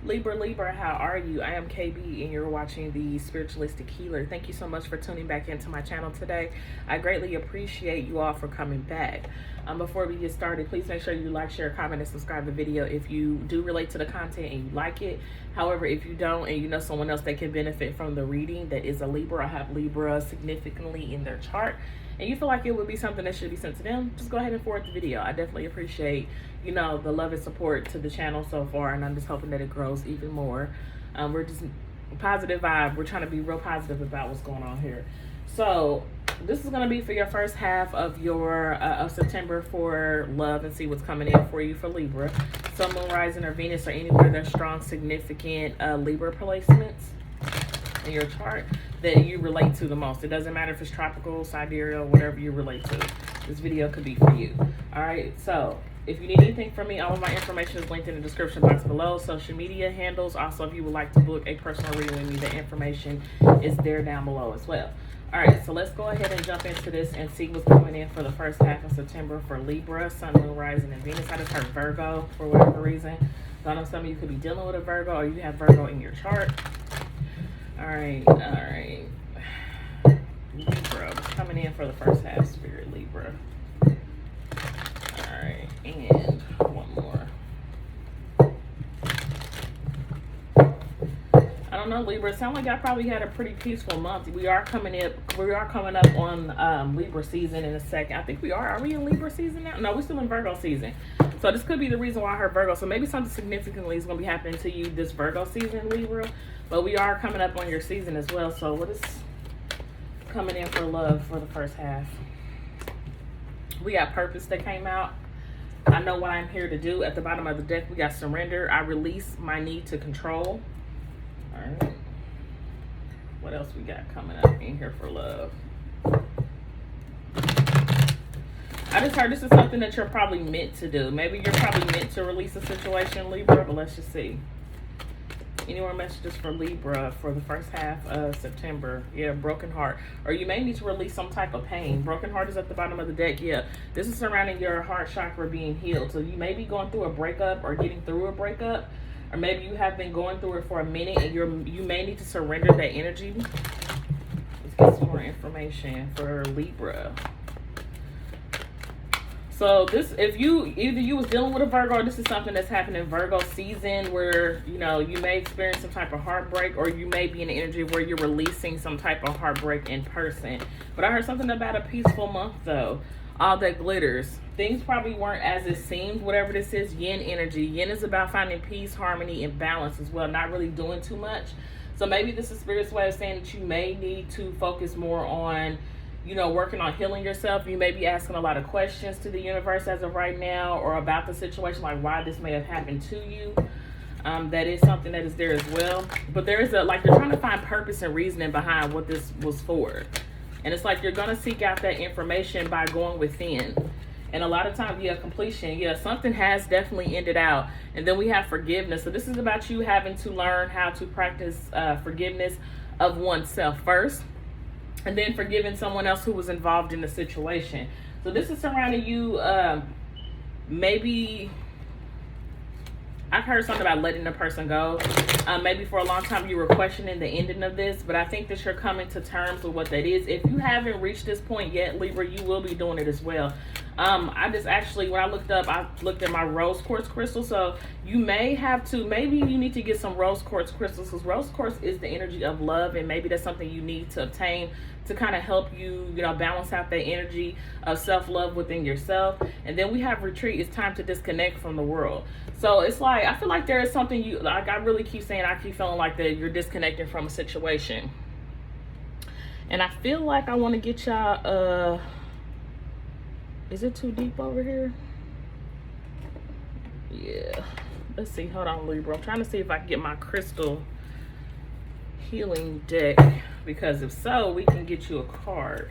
Libra, how are you? I am KB and you're watching the Spiritualistic Healer. Thank you so much for tuning back into my channel today. I greatly appreciate you all for coming back. Before we get started, please make sure you like, share, comment, and subscribe to the video if you do relate to the content and you like it. However, if you don't and you know someone else that can benefit from the reading that is a Libra or have Libra significantly in their chart, and you feel like it would be something that should be sent to them, just go ahead and forward the video. I definitely appreciate, the love and support to the channel so far, and I'm just hoping that it grows even more. We're just positive vibe. We're trying to be real positive about what's going on here. So this is going to be for your first half of your of September for love, and see what's coming in for you for Libra. Sun, Moon, Rising, or Venus, or anywhere there's strong, significant Libra placements in your chart that you relate to the most. It doesn't matter if it's tropical, sidereal, whatever you relate to. This video could be for you. All right, so if you need anything from me, all of my information is linked in the description box below. Social media handles. Also, if you would like to book a personal reading with me, the information is there down below as well. All right, so let's go ahead and jump into this and see what's coming in for the first half of September for Libra, Sun, Moon, Rising, and Venus. I just heard Virgo for whatever reason. So I know some of you could be dealing with a Virgo, or you have Virgo in your chart. All right. Libra, what's coming in for the first half, Spirit Libra. All right, and one more. I don't know, Libra. It sounds like I probably had a pretty peaceful month. We are coming up on Libra season in a second. I think we are. Are we in Libra season now? No, we're still in Virgo season. So this could be the reason why I heard Virgo. So maybe something significantly is going to be happening to you this Virgo season, Libra. But we are coming up on your season as well. So what is coming in for love for the first half? We got Purpose that came out. I know what I'm here to do. At the bottom of the deck, we got Surrender. I release my need to control. All right. What else we got coming up in here for love? I just heard this is something that you're probably meant to do. Maybe you're probably meant to release a situation, Libra, but let's just see. Any more messages for Libra for the first half of September? Yeah, broken heart. Or you may need to release some type of pain. Broken heart is at the bottom of the deck. Yeah, this is surrounding your heart chakra being healed. So you may be going through a breakup or getting through a breakup. Or maybe you have been going through it for a minute and you may need to surrender that energy. Let's get some more information for Libra. So this, either you was dealing with a Virgo, or this is something that's happening in Virgo season where, you may experience some type of heartbreak, or you may be in the energy where you're releasing some type of heartbreak in person. But I heard something about a peaceful month though. All that glitters. Things probably weren't as it seemed, whatever this is. Yin energy. Yin is about finding peace, harmony, and balance as well. Not really doing too much. So maybe this is Spirit's way of saying that you may need to focus more on working on healing yourself. You may be asking a lot of questions to the universe as of right now, or about the situation, like why this may have happened to you. That is something that is there as well. But there is you're trying to find purpose and reasoning behind what this was for. And it's like you're going to seek out that information by going within. And a lot of times, completion. Something has definitely ended out. And then we have forgiveness. So this is about you having to learn how to practice forgiveness of oneself first, and then forgiving someone else who was involved in the situation. So this is surrounding you. Maybe I've heard something about letting the person go. Maybe for a long time you were questioning the ending of this, but I think that you're coming to terms with what that is. If you haven't reached this point yet, Libra, you will be doing it as well. I just actually, when I looked at my rose quartz crystal. So you may have to, maybe you need to get some rose quartz crystals, because rose quartz is the energy of love, and maybe that's something you need to obtain to kind of help you, balance out that energy of self-love within yourself. And then we have retreat. It's time to disconnect from the world. So it's like, I feel like there is something I really keep saying, I keep feeling like that you're disconnecting from a situation. And I feel like I want to get y'all, is it too deep over here? Yeah. Let's see. Hold on, Libra. I'm trying to see if I can get my crystal healing deck, because if so, we can get you a card.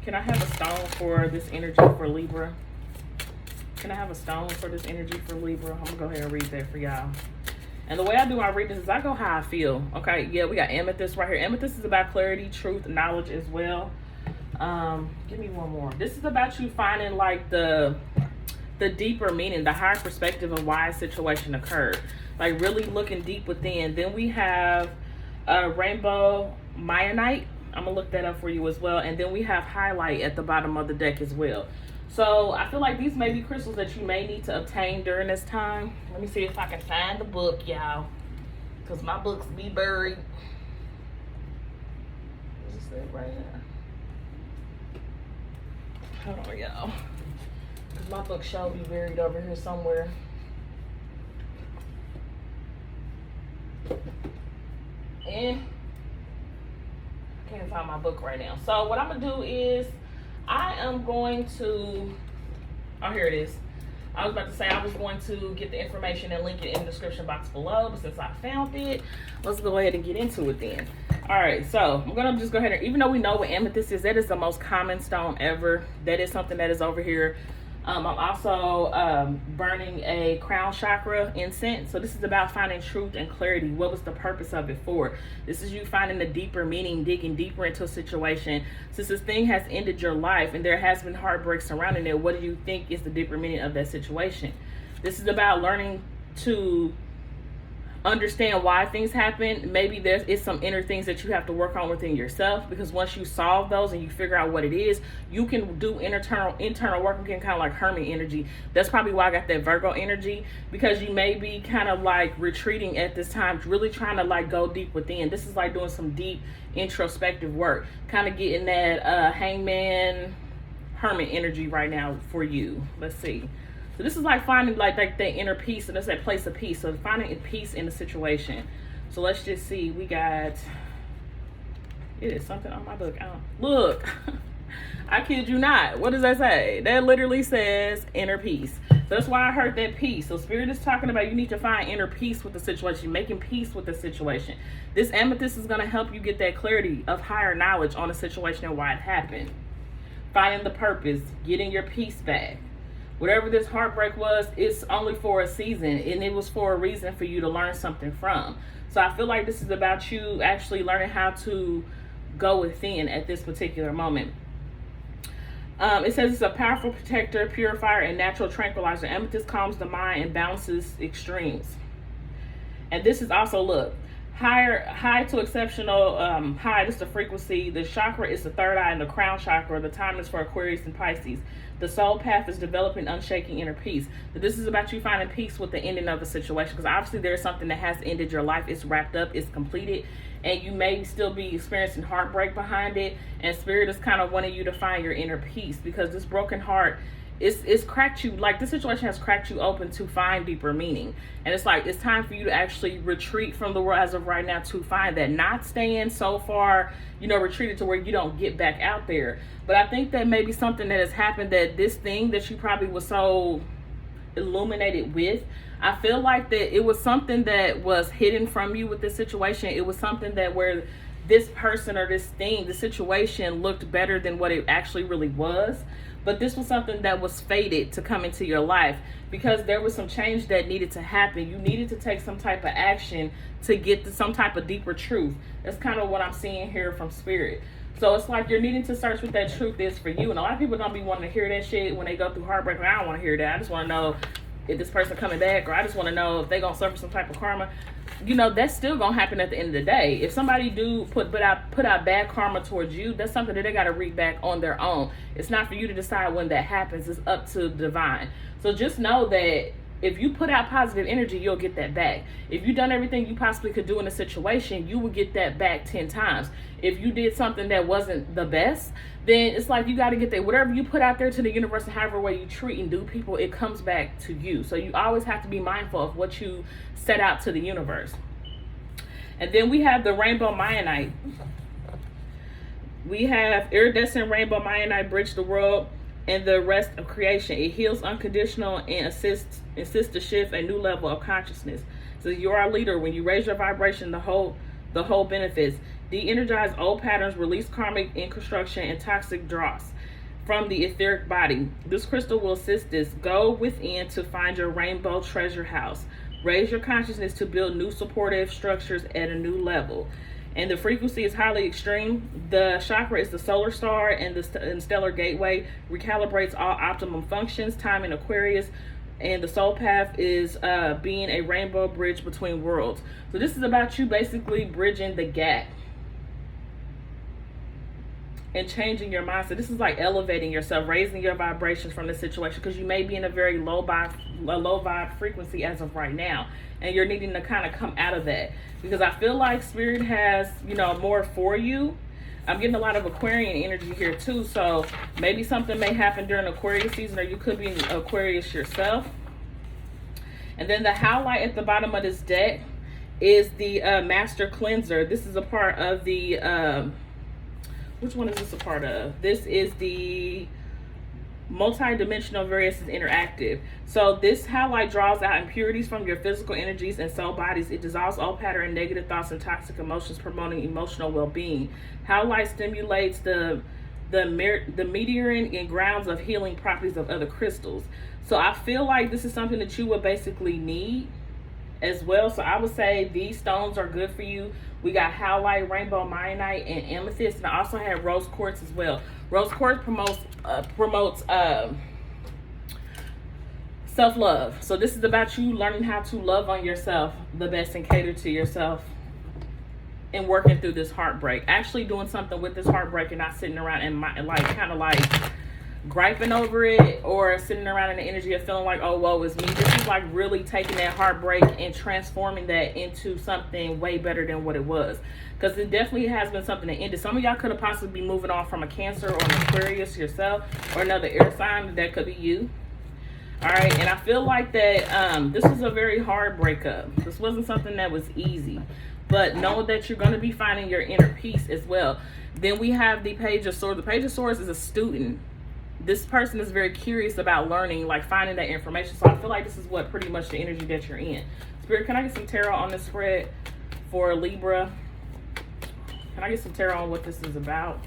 Can I have a stone for this energy for Libra? Can I have a stone for this energy for Libra? I'm gonna go ahead and read that for y'all. And the way I do my readings is I go how I feel. Okay, yeah, we got amethyst right here. Amethyst is about clarity, truth, knowledge as well. Give me one more. This is about you finding like the the deeper meaning, the higher perspective of why a situation occurred. Like really looking deep within. Then we have rainbow Mayanite. I'm gonna look that up for you as well. And then we have highlight at the bottom of the deck as well. So I feel like these may be crystals that you may need to obtain during this time. Let me see if I can find the book, y'all, because my books be buried. Is this it right here? Hold on, y'all, because my book shall be buried over here somewhere. And I can't find my book right now. So what I'm gonna do is I am going to, oh, here it is. I was about to say I was going to get the information and link it in the description box below, but since I found it, let's go ahead and get into it then. All right, so I'm gonna just go ahead and, even though we know what amethyst is, that is the most common stone ever. That is something that is over here. I'm also burning a crown chakra incense. So this is about finding truth and clarity. What was the purpose of it for? This is you finding the deeper meaning, digging deeper into a situation. Since this thing has ended your life and there has been heartbreak surrounding it, what do you think is the deeper meaning of that situation? This is about learning to understand why things happen. Maybe there is some inner things that you have to work on within yourself, because once you solve those and you figure out what it is, you can do internal work. Again, kind of like Hermit energy. That's probably why I got that Virgo energy, because you may be kind of like retreating at this time, really trying to like go deep within. This is like doing some deep introspective work, kind of getting that Hangman Hermit energy right now for you. Let's see. So this is like finding like that inner peace, and that's that place of peace. So finding peace in the situation. So let's just see. We got, it is something on my book. Look, I kid you not. What does that say? That literally says inner peace. So that's why I heard that peace. So Spirit is talking about you need to find inner peace with the situation, making peace with the situation. This amethyst is going to help you get that clarity of higher knowledge on the situation and why it happened. Finding the purpose, getting your peace back. Whatever this heartbreak was, it's only for a season, and it was for a reason for you to learn something from. So I feel like this is about you actually learning how to go within at this particular moment. It says it's a powerful protector, purifier, and natural tranquilizer. Amethyst calms the mind and balances extremes. And this is also, look, high to exceptional high. This is the frequency. The chakra is the third eye, and the crown chakra. The time is for Aquarius and Pisces. The soul path is developing unshaking inner peace. But this is about you finding peace with the ending of the situation, because obviously there's something that has ended your life. It's wrapped up, it's completed, and you may still be experiencing heartbreak behind it. And Spirit is kind of wanting you to find your inner peace, because this broken heart, it's cracked you, like this situation has cracked you open to find deeper meaning. And it's like, it's time for you to actually retreat from the world as of right now to find that, not staying so far, you know, retreated to where you don't get back out there. But I think that maybe something that has happened, that this thing that you probably was so illuminated with, I feel like that it was something that was hidden from you with this situation. It was something that where this person or this thing, the situation looked better than what it actually really was. But this was something that was fated to come into your life, because there was some change that needed to happen. You needed to take some type of action to get to some type of deeper truth. That's kind of what I'm seeing here from Spirit. So it's like you're needing to search what that truth is for you. And a lot of people don't be wanting to hear that shit when they go through heartbreak. I don't want to hear that. I just want to know if this person coming back, or I just want to know if they gonna suffer some type of karma. You know, that's still gonna happen at the end of the day. If somebody do put out bad karma towards you, that's something that they gotta read back on their own. It's not for you to decide when that happens. It's up to divine. So just know that if you put out positive energy, you'll get that back. If you've done everything you possibly could do in a situation, you will get that back 10 times. If you did something that wasn't the best, then it's like you got to get that. Whatever you put out there to the universe, and however way you treat and do people, it comes back to you. So you always have to be mindful of what you set out to the universe. And then we have the rainbow Mayanite. We have iridescent rainbow Mayanite, bridge the world and the rest of creation. It heals unconditional and assists to shift a new level of consciousness. So you're our leader. When you raise your vibration, the whole benefits. De-energize old patterns, release karmic inconstruction and toxic dross from the etheric body. This crystal will assist this. Go within to find your rainbow treasure house. Raise your consciousness to build new supportive structures at a new level. and the frequency is highly extreme. The chakra is the solar star, and the stellar gateway recalibrates all optimum functions. Time in Aquarius, and the soul path is being a rainbow bridge between worlds. So this is about you basically bridging the gap and changing your mindset. This is like elevating yourself, raising your vibrations from the situation, because you may be in a very low vibe frequency as of right now, and you're needing to kind of come out of that, because I feel like Spirit has, you know, more for you. I'm getting a lot of Aquarian energy here too, so maybe something may happen during Aquarius season, or you could be in Aquarius yourself. And then the highlight at the bottom of this deck is the Master Cleanser. This is a part of the which one is this a part of? This is the Multi-Dimensional Variances Interactive. So this highlight draws out impurities from your physical energies and soul bodies. It dissolves all pattern and negative thoughts and toxic emotions, promoting emotional well-being. Highlight stimulates the metering and grounds of healing properties of other crystals. So I feel like this is something that you would basically need as well. So I would say these stones are good for you. We got howlite, rainbow myonite, and amethyst, and I also have rose quartz as well. Rose quartz promotes self-love. So this is about you learning how to love on yourself the best and cater to yourself, and working through this heartbreak. Actually doing something with this heartbreak, and not sitting around and kind of griping over it, or sitting around in the energy of feeling like, oh, woe is me. This is like really taking that heartbreak and transforming that into something way better than what it was, because it definitely has been something that ended. Some of y'all could have possibly been moving on from a Cancer or an Aquarius yourself, or another air sign. That could be you. All right, and I feel like that this was a very hard breakup. This wasn't something that was easy, but know that you're going to be finding your inner peace as well. Then we have the Page of Swords. The Page of Swords is a student. This person is very curious about learning, like finding that information. So I feel like this is what pretty much the energy that you're in. Spirit, can I get some tarot on this spread for Libra? Can I get some tarot on what this is about?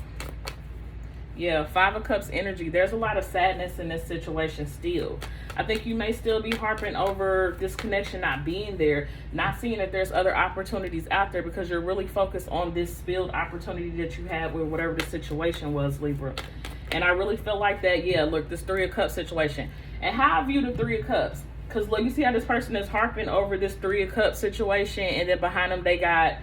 Yeah, Five of Cups energy. There's a lot of sadness in this situation still. I think you may still be harping over this connection not being there, not seeing that there's other opportunities out there, because you're really focused on this spilled opportunity that you had with whatever the situation was, Libra. And I really feel like that, yeah, look, this Three of Cups situation. And how I view the Three of Cups, because look, you see how this person is harping over this Three of Cups situation, and then behind them they got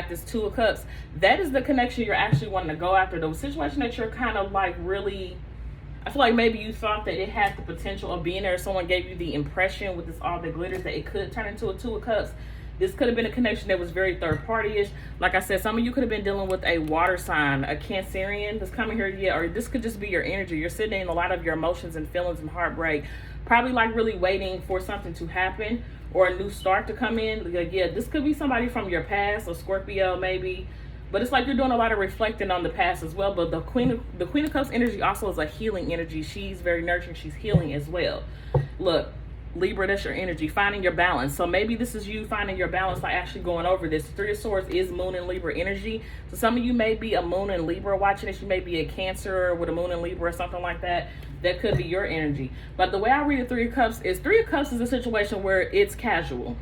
this Two of Cups. That is the connection you're actually wanting to go after. The situation that you're kind of like really, I feel like maybe you thought that it had the potential of being there. Someone gave you the impression with this all the glitters that it could turn into a Two of Cups. This could have been a connection that was very third party-ish. Like I said, some of you could have been dealing with a water sign, a Cancerian that's coming here, yeah, or this could just be your energy. You're sitting in a lot of your emotions and feelings and heartbreak, probably like really waiting for something to happen or a new start to come in. Like, yeah, this could be somebody from your past, a Scorpio maybe, but it's like you're doing a lot of reflecting on the past as well. But the Queen of Cups energy also is a healing energy. She's very nurturing. She's healing as well. Look, Libra, that's your energy, finding your balance. So maybe this is you finding your balance by actually going over this. Three of Swords is Moon and Libra energy. So some of you may be a Moon and Libra watching this. You may be a Cancer with a Moon and Libra or something like that. That could be your energy. But the way I read the Three of Cups is a situation where it's casual.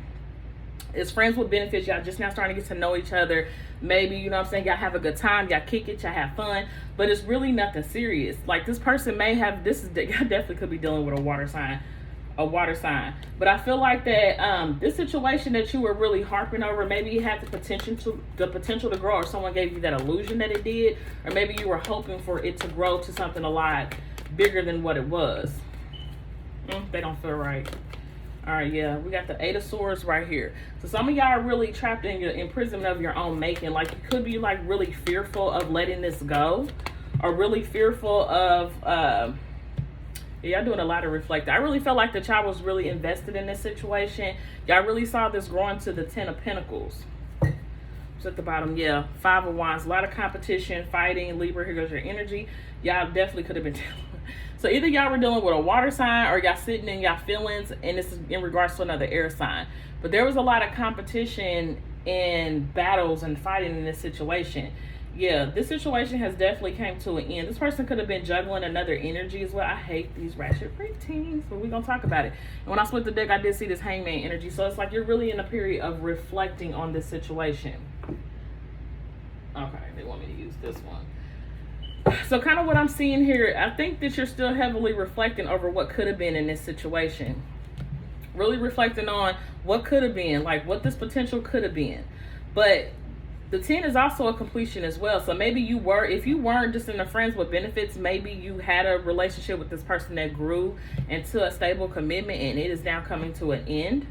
It's friends with benefits. Y'all just now starting to get to know each other. Maybe, you know what I'm saying, y'all have a good time, y'all kick it, y'all have fun, but it's really nothing serious. Like this person may have, y'all definitely could be dealing with a water sign. But I feel like that this situation that you were really harping over, maybe it had the potential to grow, or someone gave you that illusion that it did, or maybe you were hoping for it to grow to something a lot bigger than what it was. They don't feel right. All right, yeah, we got the Eight of Swords right here. So some of y'all are really trapped in your imprisonment of your own making. Like you could be like really fearful of letting this go, or really fearful of y'all doing a lot of reflecting. I really felt like the child was really invested in this situation. Y'all really saw this growing to the Ten of Pentacles. It's at the bottom, yeah. Five of Wands, a lot of competition, fighting. Libra, here goes your energy. Y'all definitely could have been dealing. So either y'all were dealing with a water sign, or y'all sitting in y'all feelings, and this is in regards to another air sign. But there was a lot of competition and battles and fighting in this situation. Yeah, this situation has definitely came to an end. This person could have been juggling another energy as well. I hate these ratchet preteens, but we're going to talk about it. And when I split the deck, I did see this Hangman energy. So it's like you're really in a period of reflecting on this situation. they want me to use this one. So kind of what I'm seeing here, I think that you're still heavily reflecting over what could have been in this situation. Really reflecting on what could have been, like what this potential could have been. But the 10 is also a completion as well. So maybe you were, if you weren't just in the friends with benefits, maybe you had a relationship with this person that grew into a stable commitment and it is now coming to an end.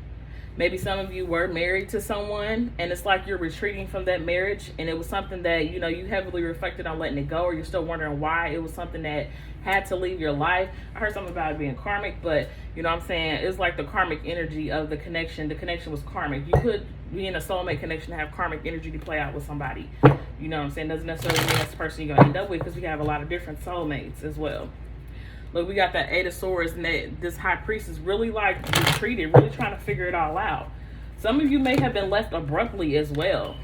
Maybe some of you were married to someone and it's like you're retreating from that marriage, and it was something that, you know, you heavily reflected on letting it go, or you're still wondering why it was something that had to leave your life. I heard something about it being karmic, but you know what I'm saying? It's like the karmic energy of the connection. The connection was karmic. You could be in a soulmate connection to have karmic energy to play out with somebody. You know what I'm saying? Doesn't necessarily mean that's the person you're going to end up with, because we have a lot of different soulmates as well. Look, we got that 8 of Swords, and that this High Priest is really like retreated, really trying to figure it all out. Some of you may have been left abruptly as well.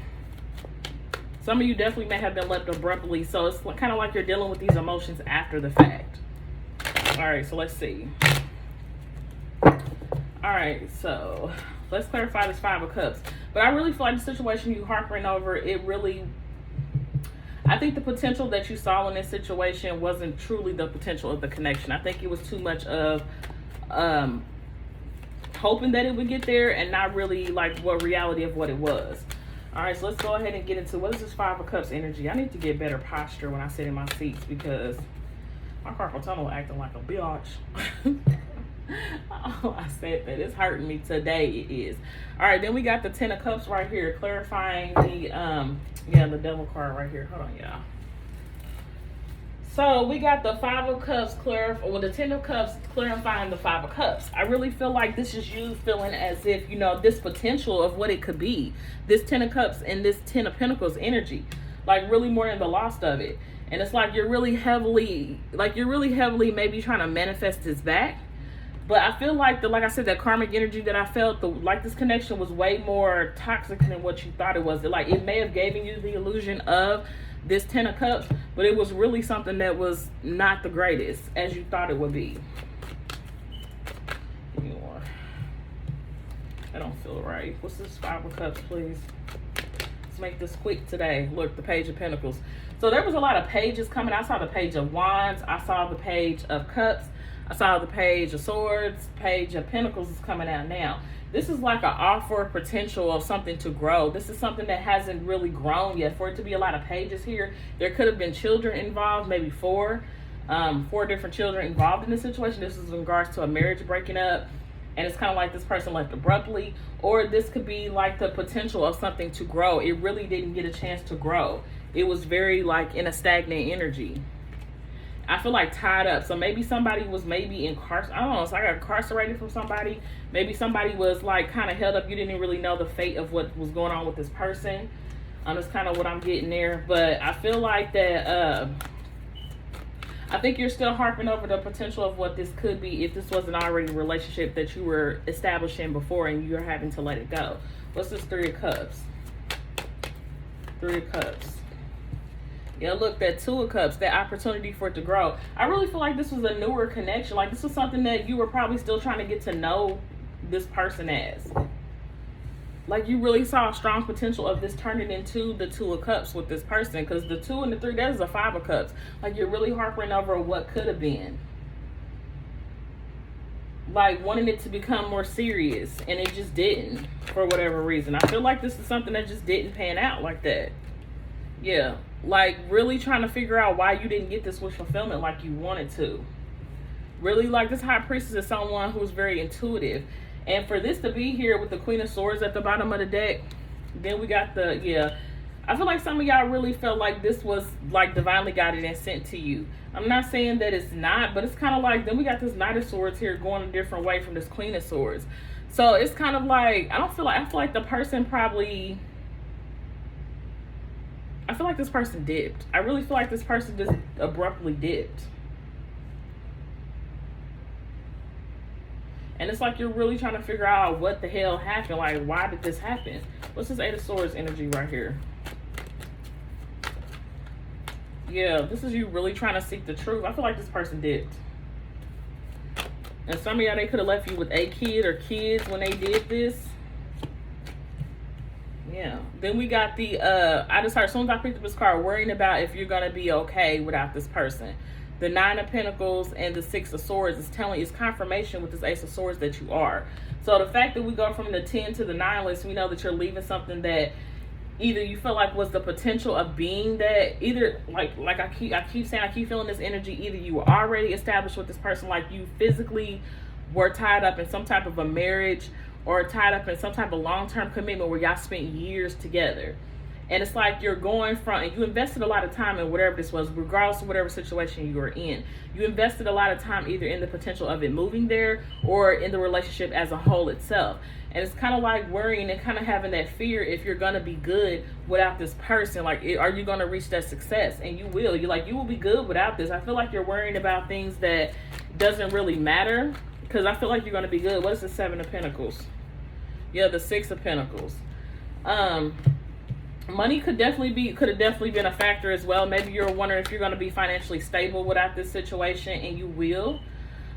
Some of you definitely may have been left abruptly. So it's kind of like you're dealing with these emotions after the fact. All right, so let's see. All right, so let's clarify this 5 of Cups. But I really feel like the situation you harping over, it really, I think the potential that you saw in this situation wasn't truly the potential of the connection. I think it was too much of hoping that it would get there and not really like what reality of what it was. All right, so let's go ahead and get into what is this 5 of Cups energy. I need to get better posture when I sit in my seats because my carpal tunnel acting like a biatch. Oh, I said that. It's hurting me today. It is. All right, then we got the 10 of Cups right here, clarifying the the Devil card right here. Hold on, y'all. So we got the 5 of Cups the 10 of Cups clarifying the 5 of Cups. I really feel like this is you feeling as if, you know, this potential of what it could be. This 10 of Cups and this 10 of Pentacles energy, like really more in the lost of it. And it's like you're really heavily maybe trying to manifest this back. But I feel like like I said, that karmic energy that I felt, like this connection was way more toxic than what you thought it was. Like it may have given you the illusion of this 10 of Cups, but it was really something that was not the greatest as you thought it would be. I don't feel right. What's this 5 of Cups, please? Let's make this quick today. Look, the Page of Pentacles. So there was a lot of pages coming. I saw the Page of Wands. I saw the Page of Cups. I saw the Page of Swords. Page of Pentacles is coming out now. This is like an offer potential of something to grow. This is something that hasn't really grown yet. For it to be a lot of pages here, there could have been children involved, maybe 4 different children involved in this situation. This is in regards to a marriage breaking up. And it's kind of like this person left abruptly. Or this could be like the potential of something to grow. It really didn't get a chance to grow. It was very like in a stagnant energy. I feel like tied up. So maybe somebody was incarcerated. I don't know. It's like incarcerated from somebody. Maybe somebody was like kind of held up. You didn't really know the fate of what was going on with this person. That's kind of what I'm getting there. But I feel like that I think you're still harping over the potential of what this could be if this wasn't already a relationship that you were establishing before and you're having to let it go. What's this 3 of Cups? 3 of Cups. Yeah, look, that 2 of Cups, that opportunity for it to grow. I really feel like this was a newer connection. Like this was something that you were probably still trying to get to know this person as. Like you really saw a strong potential of this turning into the 2 of Cups with this person. Because the 2 and the 3, that is a 5 of Cups. Like you're really harping over what could have been. Like wanting it to become more serious. And it just didn't. For whatever reason. I feel like this is something that just didn't pan out like that. Yeah. Like really trying to figure out why you didn't get this wish fulfillment like you wanted to. Really like this High Priestess is someone who's very intuitive. And for this to be here with the Queen of Swords at the bottom of the deck, then we got I feel like some of y'all really felt like this was like divinely guided and sent to you. I'm not saying that it's not, but it's kind of like, then we got this Knight of Swords here going a different way from this Queen of Swords. So it's kind of like, I feel like the person probably, I feel like this person dipped. I really feel like this person just abruptly dipped. And it's like you're really trying to figure out what the hell happened. Like, why did this happen? What's this 8 of Swords energy right here? Yeah, this is you really trying to seek the truth. I feel like this person dipped. And some of y'all, they could have left you with a kid or kids when they did this. Yeah. Then we got the I just heard, as soon as I picked up this card, worrying about if you're gonna be okay without this person. The Nine of Pentacles and the Six of Swords is telling, it's confirmation with this Ace of Swords that you are. So the fact that we go from the 10 to the 9 list, we know that you're leaving something that either you feel like was the potential of being that, either like I keep saying, I keep feeling this energy, either you were already established with this person, like you physically were tied up in some type of a marriage or tied up in some type of long-term commitment where y'all spent years together. And it's like you're going from, and you invested a lot of time in whatever this was, regardless of whatever situation you were in. You invested a lot of time either in the potential of it moving there or in the relationship as a whole itself. And it's kind of like worrying and kind of having that fear if you're going to be good without this person. Like, are you going to reach that success? And you will. You're like, you will be good without this. I feel like you're worrying about things that doesn't really matter, because I feel like you're going to be good. What is the Seven of Pentacles? Yeah, the Six of Pentacles. Money could have definitely been a factor as well. Maybe you're wondering if you're going to be financially stable without this situation, and you will.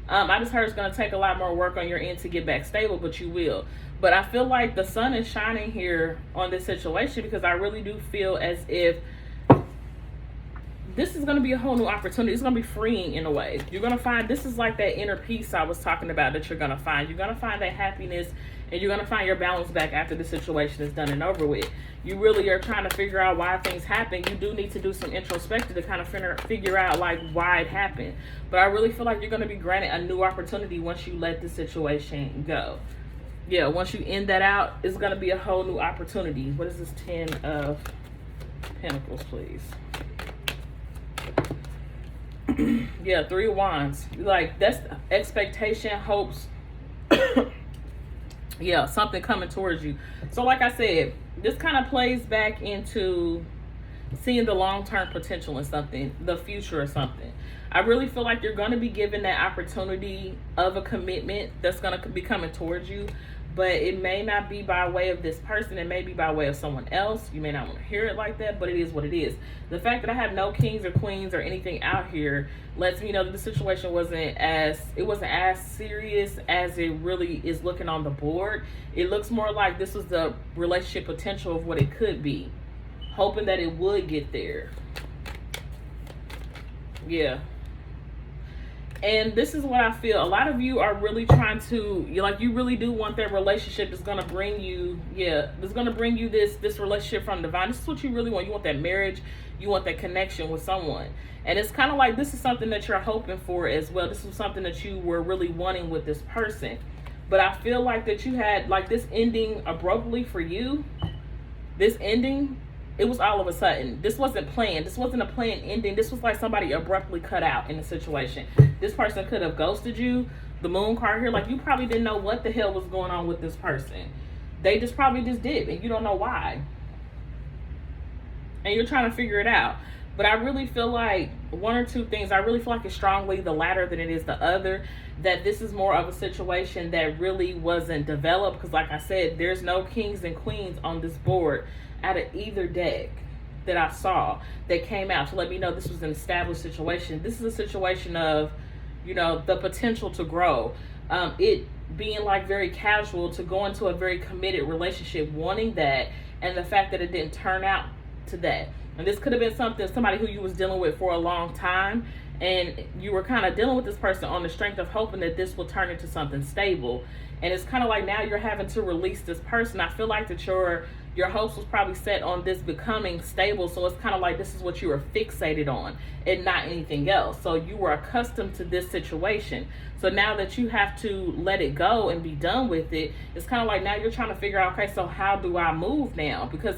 I just heard it's going to take a lot more work on your end to get back stable, but you will. But I feel like the sun is shining here on this situation, because I really do feel as if this is going to be a whole new opportunity. It's going to be freeing in a way. You're going to find, this is like that inner peace I was talking about that you're going to find. You're going to find that happiness, and you're going to find your balance back after the situation is done and over with. You really are trying to figure out why things happen. You do need to do some introspection to kind of figure out like why it happened. But I really feel like you're going to be granted a new opportunity once you let the situation go. Yeah, once you end that out, it's going to be a whole new opportunity. What is this 10 of Pentacles, please? Yeah, Three of Wands. Like, that's expectation, hopes. Yeah, something coming towards you. So like I said, this kind of plays back into seeing the long-term potential in something, the future or something. I really feel like you're going to be given that opportunity of a commitment that's going to be coming towards you, but it may not be by way of this person. It may be by way of someone else. You may not want to hear it like that, but it is what it is. The fact that I have no kings or queens or anything out here lets me know that the situation wasn't as serious as it really is looking on the board. It looks more like this was the relationship potential of what it could be, hoping that it would get there. Yeah. And this is what I feel. A lot of you are really trying to, you really do want that relationship that's going to bring you, that's going to bring you this relationship from divine. This is what you really want. You want that marriage. You want that connection with someone. And it's kind of like this is something that you're hoping for as well. This is something that you were really wanting with this person. But I feel like that you had, like, this ending abruptly for you. This ending, it was all of a sudden. This wasn't planned. This wasn't a planned ending. This was like somebody abruptly cut out in the situation. This person could have ghosted you. The Moon card here, like, you probably didn't know what the hell was going on with this person. They just probably just did, and you don't know why. And you're trying to figure it out. But I really feel like one or two things. I really feel like it's strongly the latter than it is the other. That this is more of a situation that really wasn't developed. Because like I said, there's no kings and queens on this board out of either deck that I saw that came out to let me know this was an established situation. This is a situation of, the potential to grow. It being like very casual to go into a very committed relationship, wanting that, and the fact that it didn't turn out to that. And this could have been somebody who you was dealing with for a long time, and you were kind of dealing with this person on the strength of hoping that this will turn into something stable. And it's kind of like now you're having to release this person. I feel like that your hopes was probably set on this becoming stable. So it's kind of like this is what you were fixated on and not anything else. So you were accustomed to this situation. So now that you have to let it go and be done with it, it's kind of like now you're trying to figure out, okay, so how do I move now? Because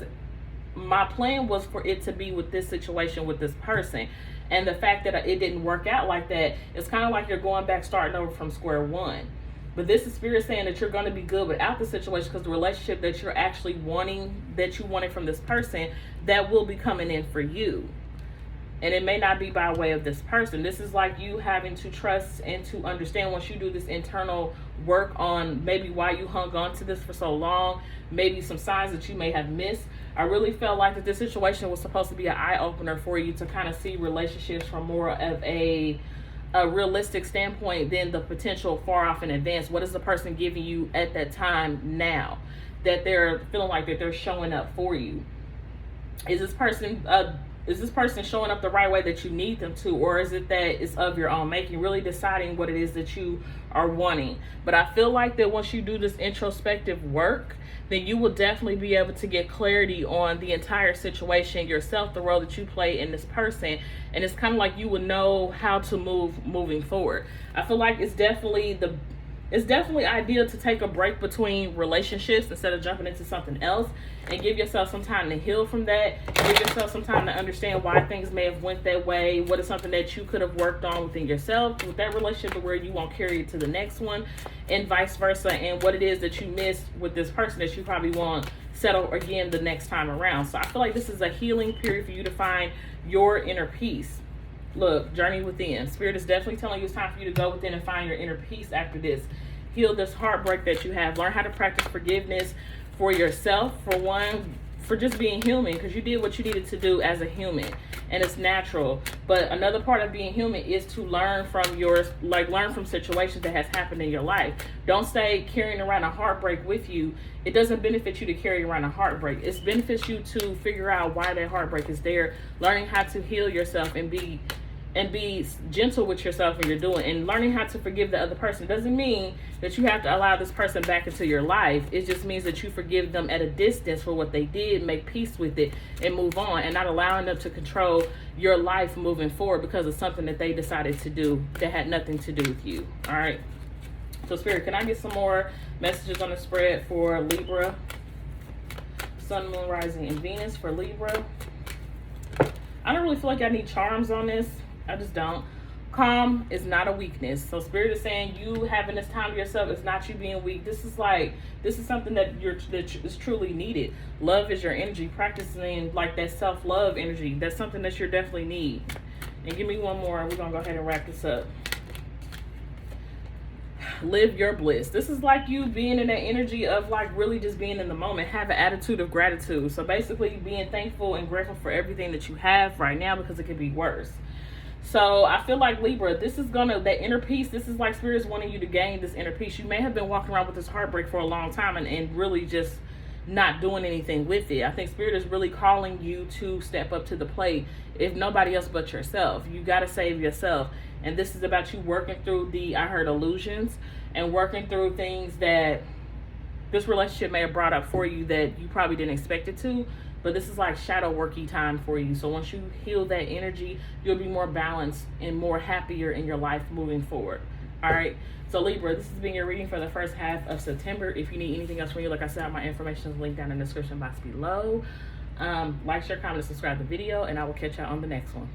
my plan was for it to be with this situation with this person. And the fact that it didn't work out like that, it's kind of like you're going back, starting over from square one. But this is spirit saying that you're going to be good without the situation, because the relationship that you're actually wanting, that you wanted from this person, that will be coming in for you. And it may not be by way of this person. This is like you having to trust and to understand once you do this internal work on maybe why you hung on to this for so long, maybe some signs that you may have missed. I really felt like that this situation was supposed to be an eye-opener for you to kind of see relationships from more of a realistic standpoint than the potential far off in advance. What is the person giving you at that time now? that they're feeling like that they're showing up for you. Is this person showing up the right way that you need them to, or is it that it's of your own making? Really deciding what it is that you are wanting. But I feel like that once you do this introspective work, then you will definitely be able to get clarity on the entire situation, yourself, the role that you play in this person, and it's kind of like you will know how to moving forward. I feel like it's definitely ideal to take a break between relationships instead of jumping into something else, and give yourself some time to heal from that. Give yourself some time to understand why things may have went that way. What is something that you could have worked on within yourself with that relationship to where you won't carry it to the next one, and vice versa. And what it is that you missed with this person that you probably won't settle again the next time around. So I feel like this is a healing period for you to find your inner peace. Look, journey within. Spirit is definitely telling you it's time for you to go within and find your inner peace after this. Heal this heartbreak that you have. Learn how to practice forgiveness for yourself, for one, for just being human, because you did what you needed to do as a human, and it's natural. But another part of being human is to learn from learn from situations that has happened in your life. Don't stay carrying around a heartbreak with you. It doesn't benefit you to carry around a heartbreak. It benefits you to figure out why that heartbreak is there, learning how to heal yourself and be gentle with yourself when you're doing, and learning how to forgive the other person. It doesn't mean that you have to allow this person back into your life. It just means that you forgive them at a distance for what they did, make peace with it, and move on, and not allowing them to control your life moving forward because of something that they decided to do that had nothing to do with you. All right. So Spirit, can I get some more messages on the spread for Libra? Sun, Moon, Rising, and Venus for Libra. I don't really feel like I need charms on this. I just don't. Calm is not a weakness. So Spirit is saying you having this time to yourself is not you being weak. This is something that is truly needed. Love is your energy. Practicing like that self-love energy. That's something that you definitely need. And give me one more. We're gonna go ahead and wrap this up. Live your bliss. This is like you being in that energy of like really just being in the moment. Have an attitude of gratitude. So basically being thankful and grateful for everything that you have right now, because it could be worse. So I feel like Libra, this is that inner peace, this is like Spirit is wanting you to gain this inner peace. You may have been walking around with this heartbreak for a long time and really just not doing anything with it. I think Spirit is really calling you to step up to the plate, if nobody else but yourself. You got to save yourself. And this is about you working through illusions and working through things that this relationship may have brought up for you that you probably didn't expect it to. But this is like shadow worky time for you. So once you heal that energy, you'll be more balanced and more happier in your life moving forward. All right. So Libra, this has been your reading for the first half of September. If you need anything else from you, like I said, my information is linked down in the description box below. Like, share, comment, and subscribe to the video, and I will catch y'all on the next one.